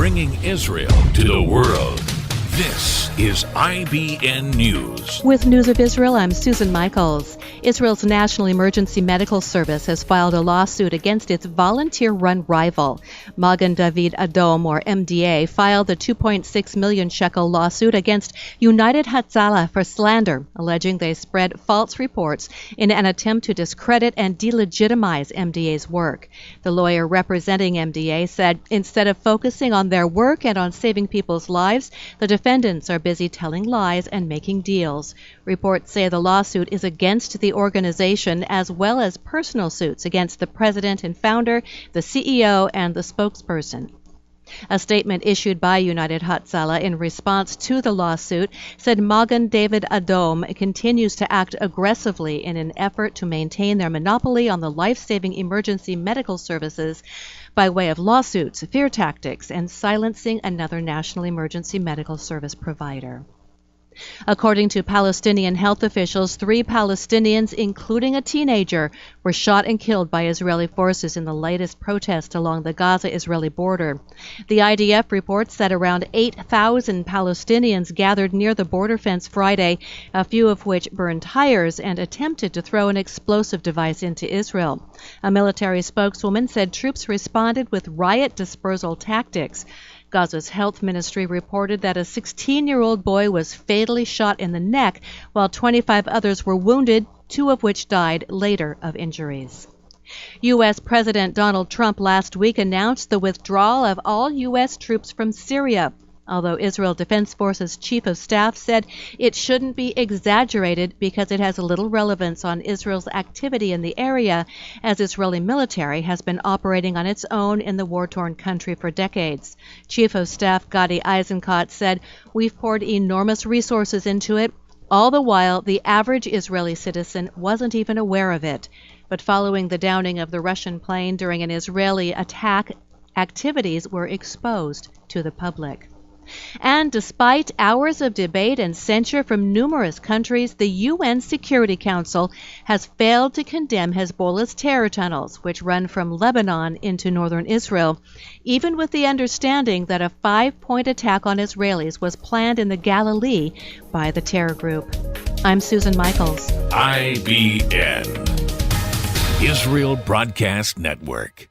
bringing Israel to the world. This is IBN News. With News of Israel, I'm Susan Michaels. Israel's National Emergency Medical Service has filed a lawsuit against its volunteer-run rival. Magen David Adom, or MDA, filed the 2.6 million shekel lawsuit against United Hatzalah for slander, alleging they spread false reports in an attempt to discredit and delegitimize MDA's work. The lawyer representing MDA said instead of focusing on their work and on saving people's lives, the defendants are busy telling lies and making deals. Reports say the lawsuit is against the organization as well as personal suits against the president and founder, the CEO, and the spokesperson. A statement issued by United Hatzalah in response to the lawsuit said Magen David Adom continues to act aggressively in an effort to maintain their monopoly on the life-saving emergency medical services by way of lawsuits, fear tactics, and silencing another national emergency medical service provider. According to Palestinian health officials, 3 Palestinians, including a teenager, were shot and killed by Israeli forces in the latest protest along the Gaza-Israeli border. The IDF reports that around 8,000 Palestinians gathered near the border fence Friday, a few of which burned tires and attempted to throw an explosive device into Israel. A military spokeswoman said troops responded with riot dispersal tactics. Gaza's health ministry reported that a 16-year-old boy was fatally shot in the neck, while 25 others were wounded, 2 of which died later of injuries. U.S. President Donald Trump last week announced the withdrawal of all U.S. troops from Syria, although Israel Defense Forces Chief of Staff said it shouldn't be exaggerated because it has little relevance on Israel's activity in the area, as Israeli military has been operating on its own in the war-torn country for decades. Chief of Staff Gadi Eisenkot said, "We've poured enormous resources into it. All the while, the average Israeli citizen wasn't even aware of it." But following the downing of the Russian plane during an Israeli attack, activities were exposed to the public. And despite hours of debate and censure from numerous countries, the UN Security Council has failed to condemn Hezbollah's terror tunnels, which run from Lebanon into northern Israel, even with the understanding that a 5-point attack on Israelis was planned in the Galilee by the terror group. I'm Susan Michaels. IBN, Israel Broadcast Network.